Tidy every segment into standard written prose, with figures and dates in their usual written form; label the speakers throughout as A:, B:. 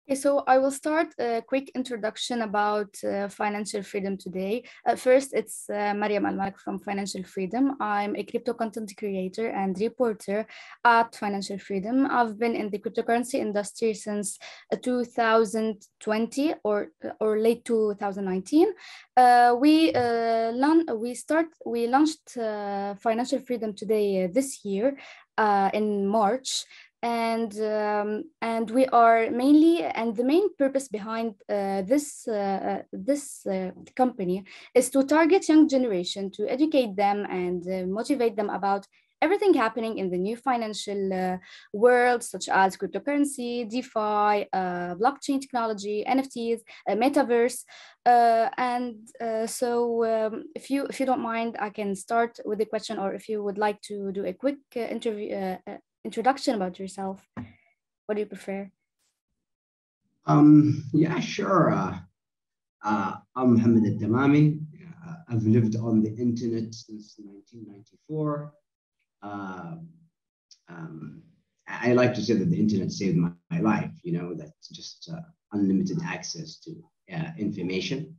A: Okay, so I will start a quick introduction about financial freedom today. First, it's Mariam Al-Malik from Financial Freedom. I'm a crypto content creator and reporter at Financial Freedom. I've been in the cryptocurrency industry since 2020 or late 2019. We launched Financial Freedom Today this year in March. And we are mainly, and the main purpose behind this company is to target young generation, to educate them and motivate them about everything happening in the new financial world, such as cryptocurrency, DeFi, blockchain technology, NFTs, metaverse. So if you don't mind, I can start with a question, or if you would like to do a quick introduction about yourself. What do you prefer?
B: Yeah, sure. I'm محمد التمامي. I've lived on the internet since 1994. I like to say that the internet saved my life, you know, that's just unlimited access to information.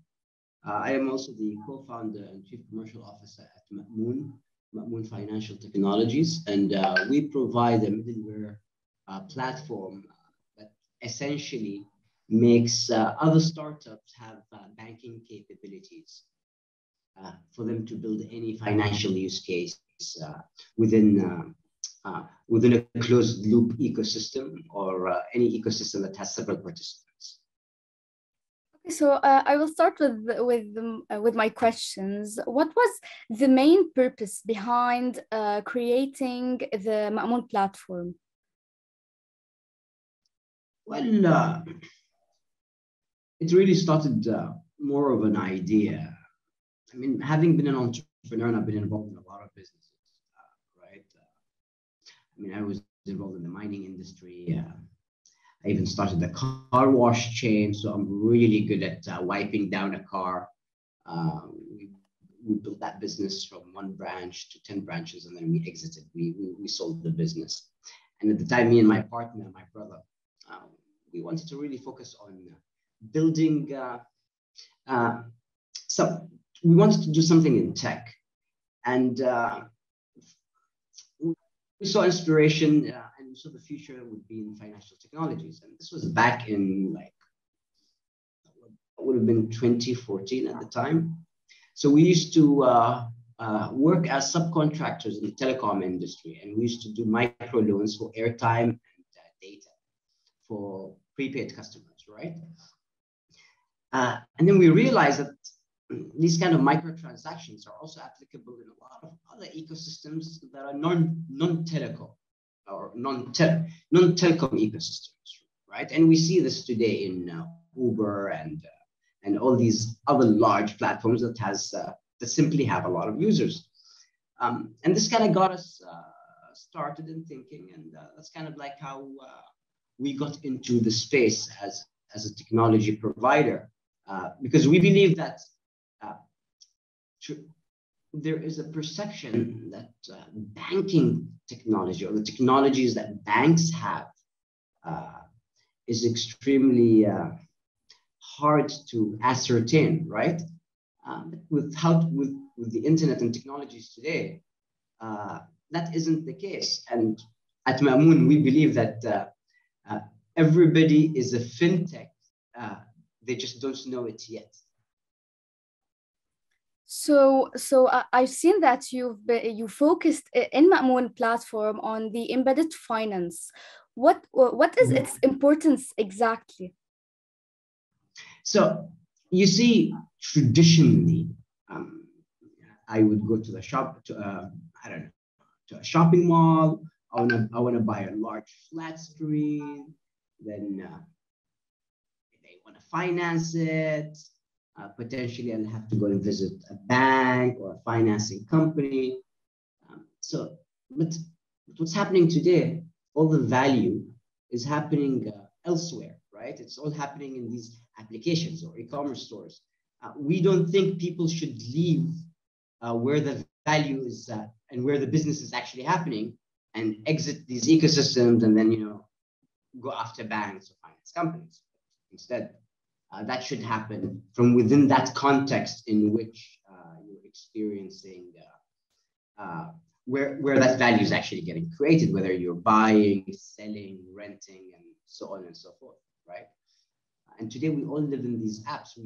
B: I am also the co-founder and chief commercial officer at Mamun Financial Technologies, and we provide a middleware platform that essentially makes other startups have banking capabilities for them to build any financial use case within a closed loop ecosystem or any ecosystem that has several participants.
A: So I will start with my questions. What was the main purpose behind creating the Mamun platform?
B: Well, it really started more of an idea. I mean, having been an entrepreneur, and I've been involved in a lot of businesses, right? I mean, I was involved in the mining industry. I even started the car wash chain, so I'm really good at wiping down a car. We built that business from 1 branch to 10 branches, and then we exited. We sold the business. And at the time, me and my partner, my brother, we wanted to really focus on building. We wanted to do something in tech, and we saw inspiration and we saw the future would be in financial technologies. And this was back in would have been 2014 at the time. So we used to work as subcontractors in the telecom industry, and we used to do micro loans for airtime and data for prepaid customers, right? And then we realized that these kind of microtransactions are also applicable in a lot of other ecosystems that are non-telecom or non-telecom ecosystems, right? And we see this today in Uber and all these other large platforms that simply have a lot of users. And this kind of got us started in thinking, and that's kind of like how we got into the space as a technology provider, because we believe that there is a perception that banking technology or the technologies that banks have is extremely hard to ascertain, right? With the internet and technologies today, that isn't the case. And at Mamun, we believe that everybody is a fintech. They just don't know it yet.
A: So I've seen that you focused in Mamun platform on the embedded finance. What is its importance exactly?
B: So you see, traditionally, I would go to the shop to a shopping mall. I wanna buy a large flat screen. Then they wanna finance it. Potentially, I'll have to go and visit a bank or a financing company. But what's happening today, all the value is happening elsewhere, right? It's all happening in these applications or e-commerce stores. We don't think people should leave where the value is and where the business is actually happening and exit these ecosystems and then, go after banks or finance companies. Instead, that should happen from within that context in which you're experiencing where that value is actually getting created, whether you're buying, selling, renting, and so on and so forth, right? And today we all live in these apps.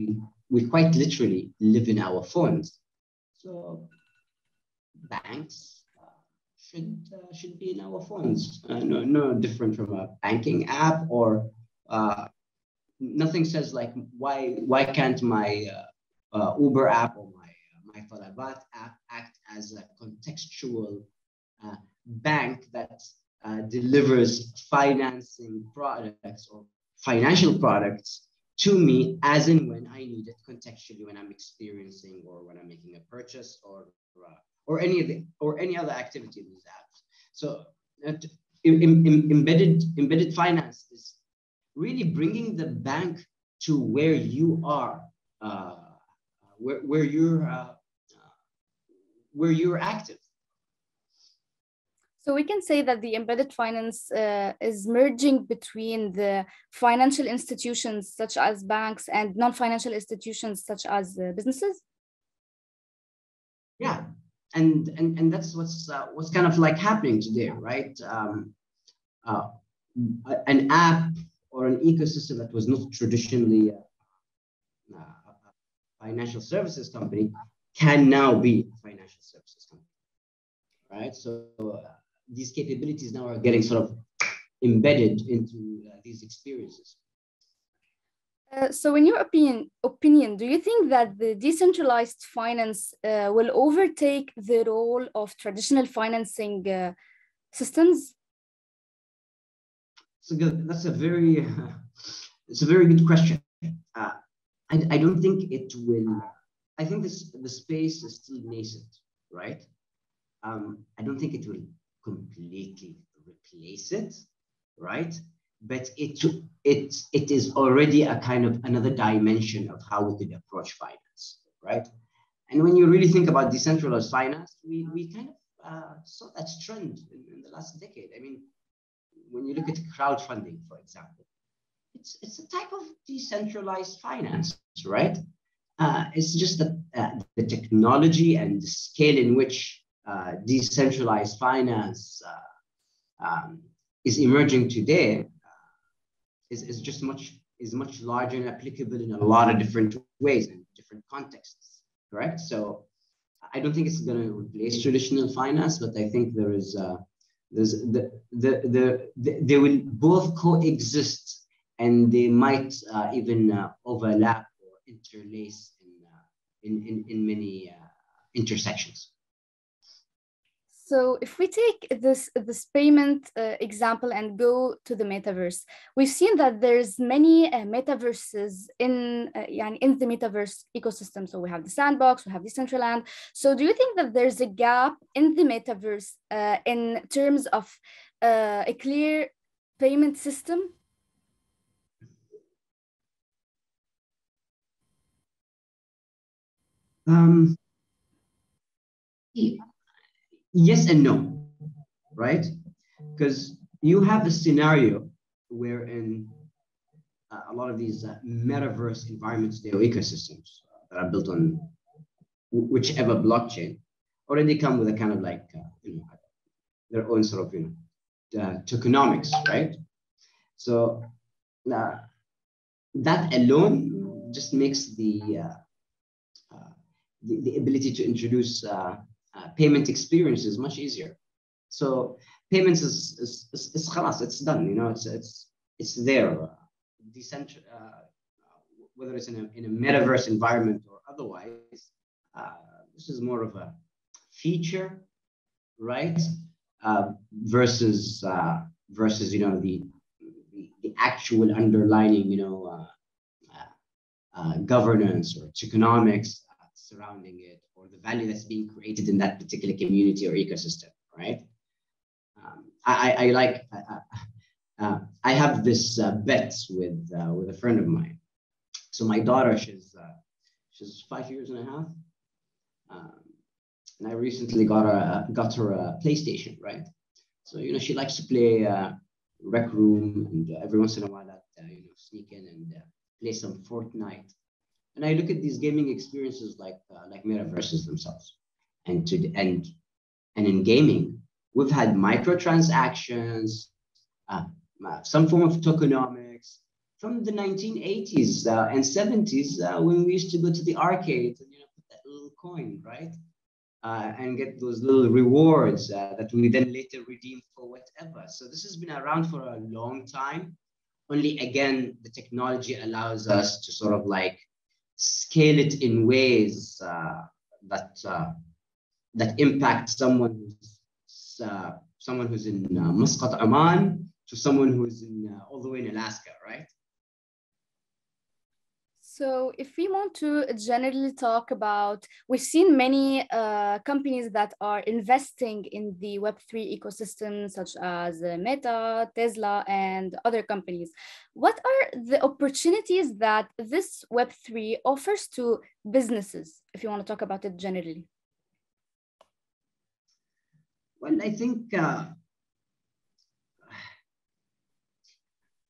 B: We quite literally live in our phones. So banks should be in our phones. No different from a banking app, or nothing says like why can't my Uber app or my Talabat app act as a contextual bank that delivers financing products or financial products to me as and when I need it contextually, when I'm experiencing or when I'm making a purchase or any other activity in these apps. So embedded finance is really bringing the bank to where you are, where you're active.
A: So we can say that the embedded finance is merging between the financial institutions such as banks and non-financial institutions such as businesses.
B: Yeah, and that's what's kind of like happening today, right? An app or an ecosystem that was not traditionally a financial services company can now be a financial services company, right? So these capabilities now are getting sort of embedded into these experiences.
A: So in your opinion, do you think that the decentralized finance will overtake the role of traditional financing systems?
B: That's a very good question. I don't think it will. I think the space is still nascent, right? I don't think it will completely replace it, right? But it is already a kind of another dimension of how we could approach finance, right? And when you really think about decentralized finance, we kind of saw that trend in the last decade. I mean, when you look at crowdfunding, for example, it's a type of decentralized finance, right? It's just that the technology and the scale in which decentralized finance is emerging today is much larger and applicable in a lot of different ways and different contexts, correct? So I don't think it's going to replace traditional finance, but I think they will both coexist, and they might even overlap or interlace in many intersections.
A: So if we take this payment example and go to the metaverse, we've seen that there's many metaverses in the metaverse ecosystem. So we have the sandbox, we have Decentraland. So do you think that there's a gap in the metaverse in terms of a clear payment system?
B: Yes and no, right? Because you have a scenario wherein a lot of these metaverse environments, their ecosystems that are built on whichever blockchain already come with a kind of like their own sort of tokenomics, right? So that alone just makes the ability to introduce payment experiences much easier. So payments is khalas, it's done. It's there. Whether it's in a metaverse environment or otherwise, this is more of a feature, right? Versus the actual underlining governance or economics surrounding it, or the value that's being created in that particular community or ecosystem, right? I have this bet with a friend of mine. So my daughter, she's 5 years and a half, and I recently got her a PlayStation, right? So she likes to play Rec Room, and every once in a while that sneak in and play some Fortnite. And I look at these gaming experiences like metaverses themselves. And in gaming, we've had microtransactions, some form of tokenomics from the 1980s and 70s when we used to go to the arcade and put that little coin, right? And get those little rewards that we then later redeem for whatever. So this has been around for a long time. Only again, the technology allows us to sort of like scale it in ways that impact someone who's in Muscat, Oman, to someone who's all the way in Alaska, right?
A: So if we want to generally talk about, we've seen many companies that are investing in the Web3 ecosystem, such as Meta, Tesla, and other companies. What are the opportunities that this Web3 offers to businesses, if you want to talk about it generally?
B: Well, I think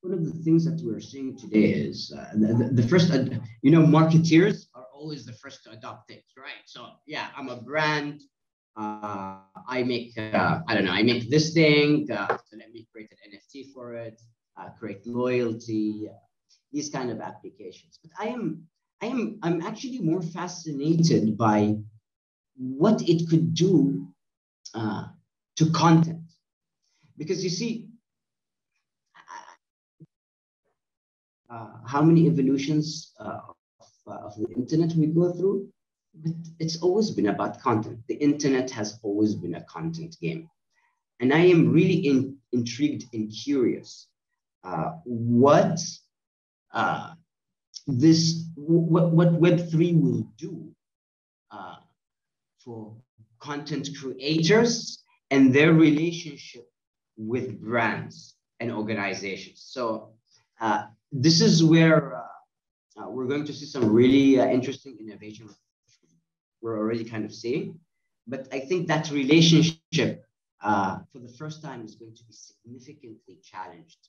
B: one of the things that we're seeing today is the first, marketeers are always the first to adopt things, right? So yeah, I'm a brand. I make, I make this thing. So let me create an NFT for it, create loyalty, these kind of applications. But I'm actually more fascinated by what it could do to content, because you see, how many evolutions of the internet we go through, but it's always been about content. The internet has always been a content game. And I am really intrigued and curious what Web3 will do for content creators and their relationship with brands and organizations. So this is where we're going to see some really interesting innovation we're already kind of seeing. But I think that relationship for the first time is going to be significantly challenged,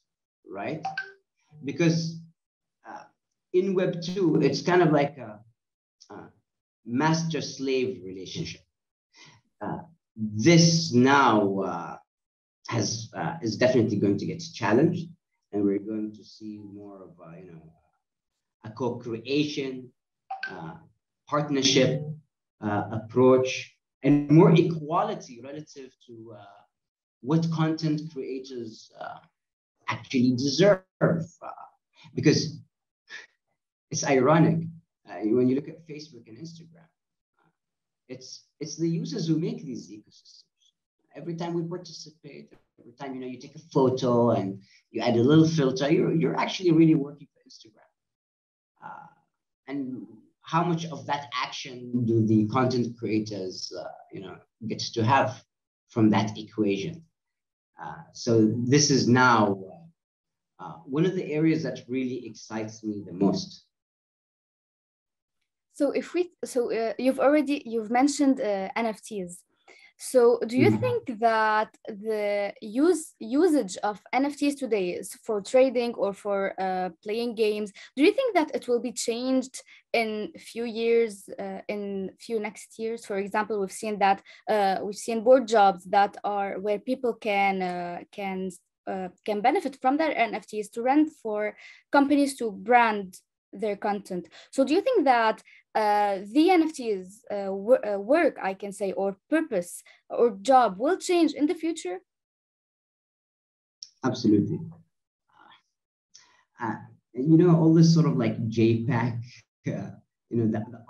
B: right? Because in Web 2, it's kind of like a master-slave relationship. This now is definitely going to get challenged. And we're going to see more of a co-creation, partnership approach, and more equality relative to what content creators actually deserve. Because it's ironic when you look at Facebook and Instagram, it's the users who make these ecosystems. Every time we participate, every time you take a photo and you add a little filter, you're actually really working for Instagram. And how much of that action do the content creators, get to have from that equation? So this is now one of the areas that really excites me the most.
A: So you've mentioned NFTs. So do you think that the usage of NFTs today is for trading or for playing games? Do you think that it will be changed in a few years, in few next years? For example, we've seen board jobs that are where people can benefit from their NFTs to rent for companies to brand their content. So do you think that the NFTs work, I can say, or purpose or job will change in the future?
B: Absolutely. All this sort of like JPEG, the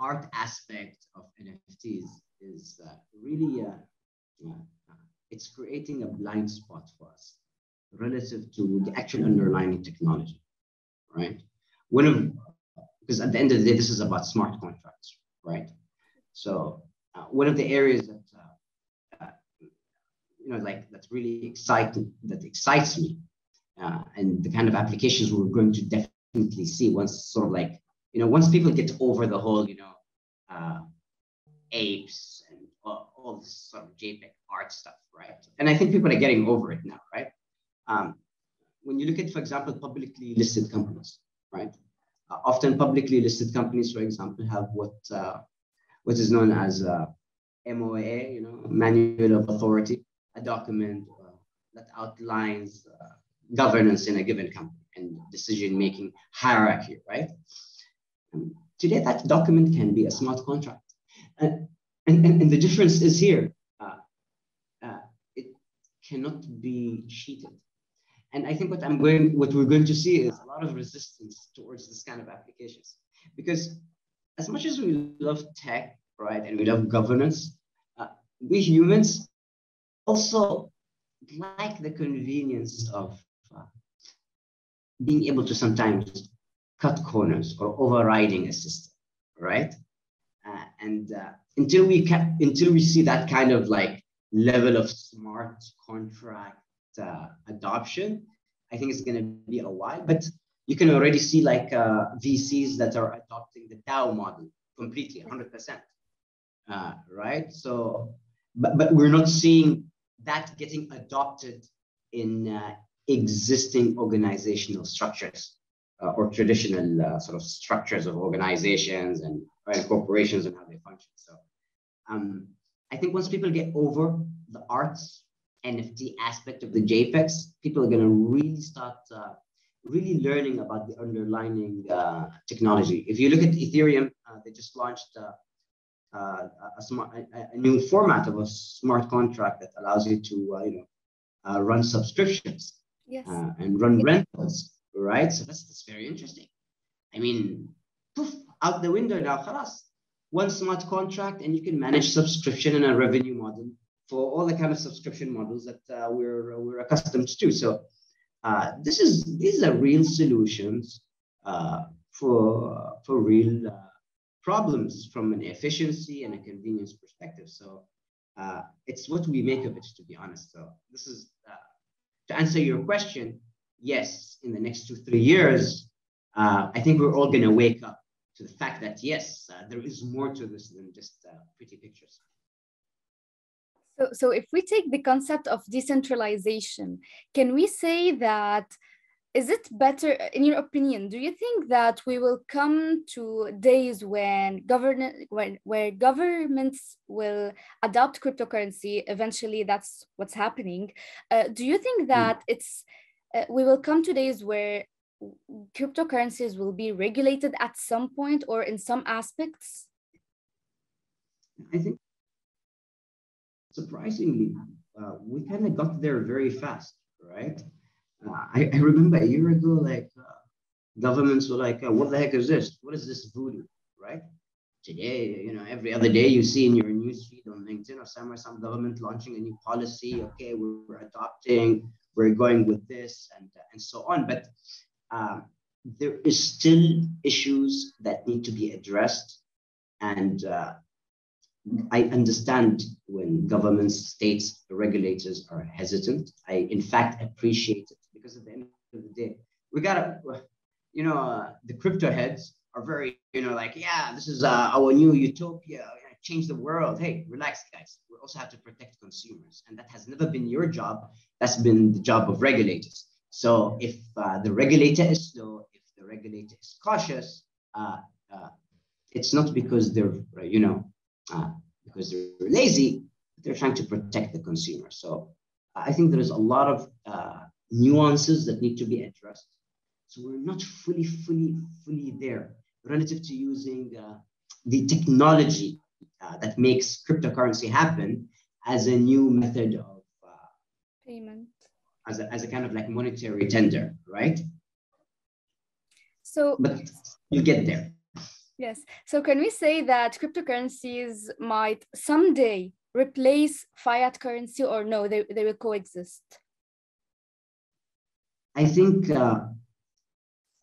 B: art aspect of NFTs is really, it's creating a blind spot for us relative to the actual underlying technology, right? Because at the end of the day, this is about smart contracts, right? So one of the areas that that's really excites me, and the kind of applications we're going to definitely see once sort of like once people get over the whole apes and all this sort of JPEG art stuff, right? And I think people are getting over it now, right? When you look at, for example, publicly listed companies, right? Often publicly listed companies, for example, have what is known as MOA, Manual of Authority, a document that outlines governance in a given company and decision-making hierarchy, right? Today, that document can be a smart contract. And the difference is here. It cannot be cheated. And I think what we're going to see is a lot of resistance towards this kind of applications. Because as much as we love tech, right, and we love governance, we humans also like the convenience of being able to sometimes cut corners or overriding a system, right? Until we see that kind of like level of smart contract adoption, I think it's going to be a while. But you can already see like VCs that are adopting the DAO model completely, 100%, right? So, but we're not seeing that getting adopted in existing organizational structures or traditional sort of structures of organizations and corporations and how they function. So I think once people get over the arts NFT aspect of the JPEGs, people are going to really start really learning about the underlying technology. If you look at Ethereum, they just launched a new format of a smart contract that allows you to run subscriptions, yes, and run rentals, right? So that's very interesting. I mean, poof, out the window now, khalas. One smart contract, and you can manage subscription and a revenue model for all the kind of subscription models that we're accustomed to. So these are real solutions for real problems from an efficiency and a convenience perspective. So it's what we make of it, to be honest. So this is to answer your question. Yes, in the next 2-3 years, I think we're all going to wake up to the fact that yes, there is more to this than just pretty pictures.
A: So if we take the concept of decentralization, can we say that, is it better, in your opinion, do you think that we will come to days when where governments will adopt cryptocurrency? Eventually, that's what's happening. Do you think that we will come to days where cryptocurrencies will be regulated at some point or in some aspects?
B: I think surprisingly, we kind of got there very fast, right? I remember a year ago, like governments were like, what the heck is this? What is this voodoo, right? Today, every other day you see in your newsfeed on LinkedIn or somewhere, some government launching a new policy. Okay, we're adopting, we're going with this and so on. But there is still issues that need to be addressed. And I understand when governments, states, regulators are hesitant. I, in fact, appreciate it because at the end of the day, we gotta, the crypto heads are very, like, yeah, this is our new utopia, change the world. Hey, relax, guys. We also have to protect consumers. And that has never been your job. That's been the job of regulators. So if the regulator is slow, if the regulator is cautious, it's not because they're, because they're lazy, they're trying to protect the consumer. So I think there is a lot of nuances that need to be addressed. So we're not fully there relative to using the technology that makes cryptocurrency happen as a new method of
A: payment,
B: as a kind of like monetary tender, right?
A: So,
B: but you get there.
A: Yes. So can we say that cryptocurrencies might someday replace fiat currency, or no, they will coexist?
B: I think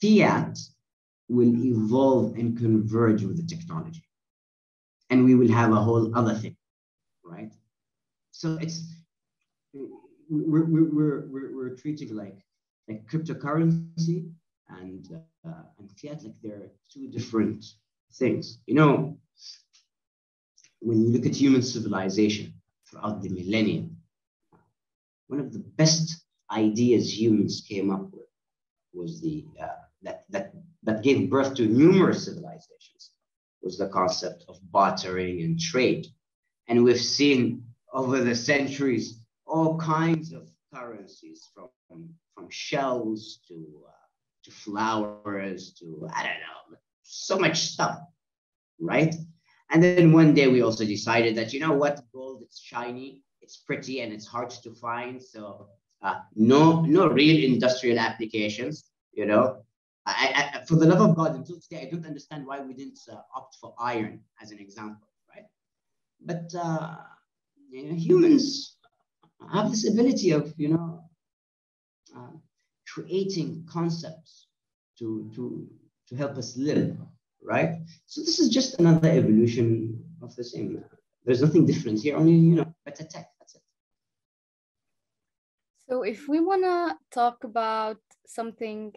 B: fiat will evolve and converge with the technology. And we will have a whole other thing, right? So it's, we're treating like cryptocurrency and fiat like they're two different things. When you look at human civilization throughout the millennium, one of the best ideas humans came up with was that that gave birth to numerous civilizations was the concept of bartering and trade. And we've seen over the centuries all kinds of currencies, from shells to flowers to, I don't know, so much stuff, right? And then one day we also decided that, you know what, gold, it's shiny, it's pretty, and it's hard to find. So no real industrial applications, you know. I, for the love of God, until today, I don't understand why we didn't opt for iron as an example, right? But you know, humans have this ability of, you know, creating concepts to help us live, right? So this is just another evolution of the same. There's nothing different here, only, you know, better tech, that's it.
A: So if we want to talk about something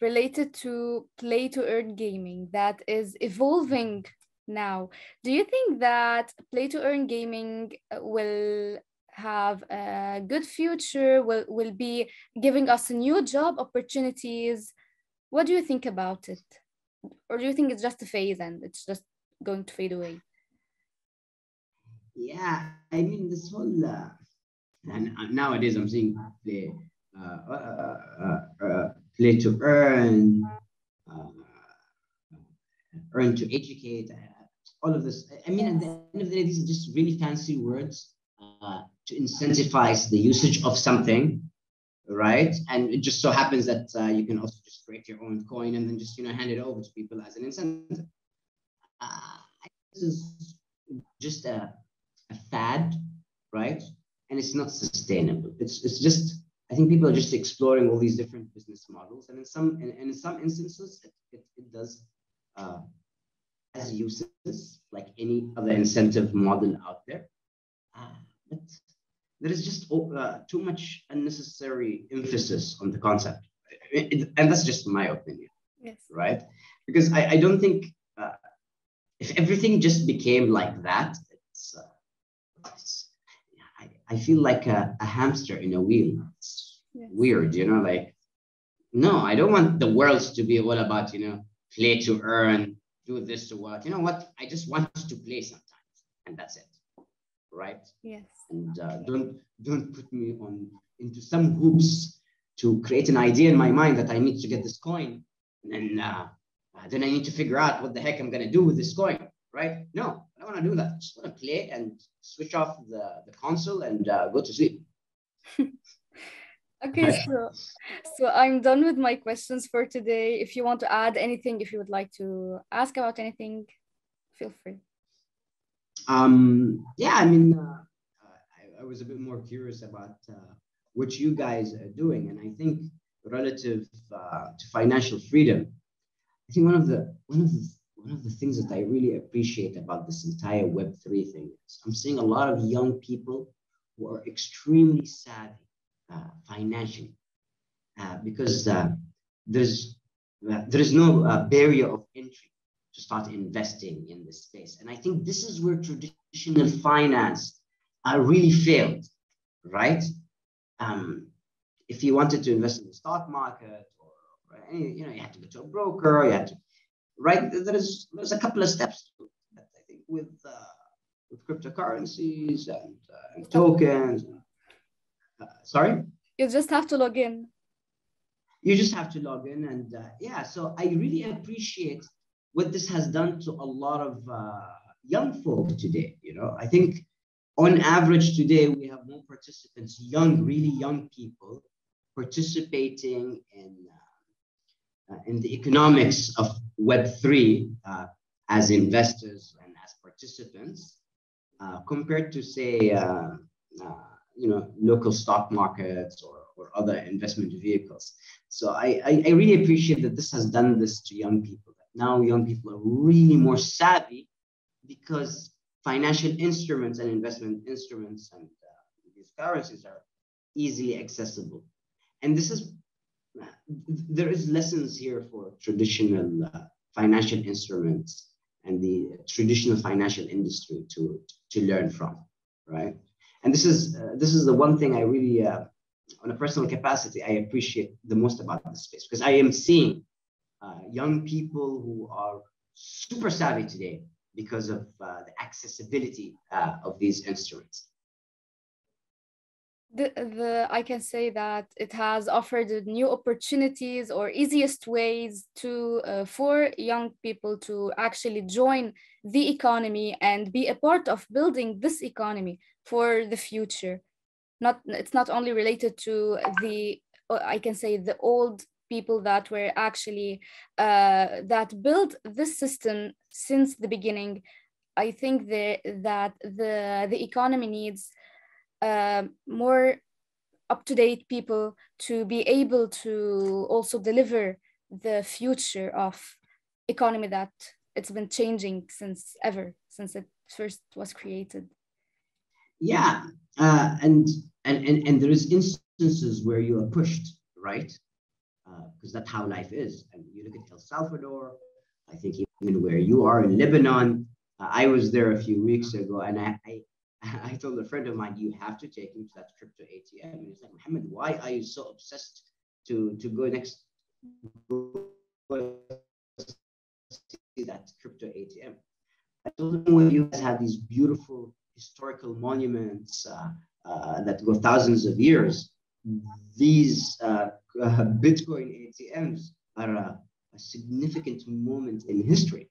A: related to play to earn gaming that is evolving now, do you think that play to earn gaming will have a good future, will be giving us new job opportunities? What do you think about it? Or do you think it's just a phase and it's just going to fade away?
B: Yeah, I mean, this whole and nowadays I'm seeing play to earn, earn to educate, all of this. I mean, at the end of the day, these are just really fancy words to incentivize the usage of something, right? And it just so happens that you can also just create your own coin and then just, you know, hand it over to people as an incentive. This is just a fad, right? And it's not sustainable. It's just, I think people are just exploring all these different business models, and in some instances it does has uses like any other incentive model out there. But there is just too much unnecessary emphasis on the concept, and that's just my opinion.
A: Yes.
B: Right? Because I don't think if everything just became like that, I feel like a hamster in a wheel. It's weird, you know, like, no, I don't want the world to be all about, you know, play to earn, do this to what, you know what, I just want to play sometimes, and that's it, right?
A: Yes.
B: And don't put me into some hoops to create an idea in my mind that I need to get this coin, and then I need to figure out what the heck I'm going to do with this coin, right? No, I don't want to do that. I just want to play and switch off the console and go to sleep.
A: Okay, so I'm done with my questions for today. If you want to add anything, if you would like to ask about anything, feel free.
B: Yeah, I mean, I was a bit more curious about what you guys are doing, and I think relative to financial freedom, I think one of the things that I really appreciate about this entire Web3 thing is I'm seeing a lot of young people who are extremely savvy financially, because there is no barrier of entry to start investing in this space. And I think this is where traditional finance really failed, right? If you wanted to invest in the stock market or any, you know, you had to go to a broker, you had to, right? There's a couple of steps to that, I think, with cryptocurrencies and tokens. Sorry?
A: You just have to log in.
B: You just have to log in, and yeah, so I really appreciate what this has done to a lot of young folk today. You know, I think on average today we have more participants, really young people, participating in the economics of Web3 as investors and as participants, compared to, say, you know, local stock markets or other investment vehicles. So I really appreciate that this has done this to young people. Now young people are really more savvy because financial instruments and investment instruments and these currencies are easily accessible. And this is, there is lessons here for traditional financial instruments and the traditional financial industry to learn from, right? And this is the one thing I really, on a personal capacity, I appreciate the most about this space, because I am seeing young people who are super savvy today because of the accessibility of these instruments.
A: I can say that it has offered new opportunities or easiest ways to for young people to actually join the economy and be a part of building this economy for the future. It's not only related to the, I can say, the old people that were actually that built this system since the beginning. I think that the economy needs more up-to-date people to be able to also deliver the future of economy that it's been changing since it first was created.
B: Yeah, and there is instances where you are pushed, right? Because that's how life is. And you look at El Salvador, I think even where you are in Lebanon, I was there a few weeks ago, and I told a friend of mine, you have to take me to that crypto ATM. And he's like, Muhammad, why are you so obsessed to go next see that crypto ATM? I told him, when you guys have these beautiful historical monuments that go thousands of years, these Bitcoin ATMs are a significant moment in history.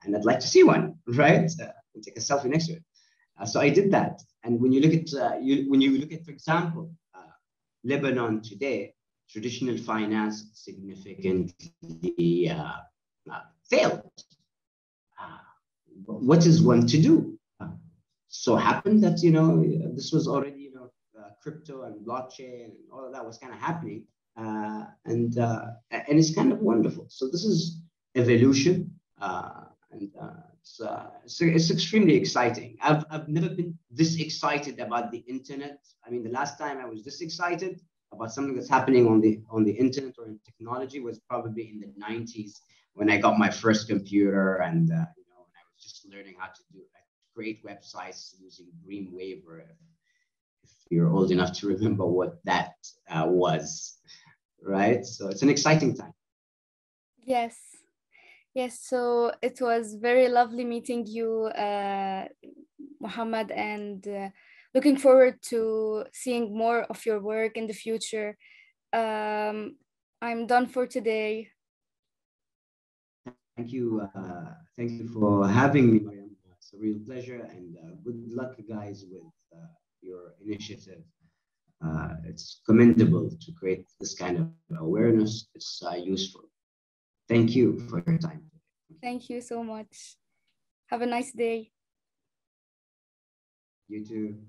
B: And I'd like to see one, right? And take a selfie next to it. So I did that. And when you look at, for example, Lebanon today, traditional finance significantly failed. What is one to do? So happened that, this was already, crypto and blockchain and all of that was kind of happening. And it's kind of wonderful. So this is evolution. It's extremely exciting. I've never been this excited about the internet. I mean, the last time I was this excited about something that's happening on the internet or in technology was probably in the 90s when I got my first computer, and when I was just learning how to create websites using Dreamweaver. If you're old enough to remember what that was, right? So it's an exciting time.
A: Yes. Yes, so it was very lovely meeting you, Muhammad, and looking forward to seeing more of your work in the future. I'm done for today.
B: Thank you. Thank you for having me, Mariam. It's a real pleasure, and good luck, guys, with your initiative. It's commendable to create this kind of awareness. It's useful. Thank you for your time.
A: Thank you so much. Have a nice day.
B: You too.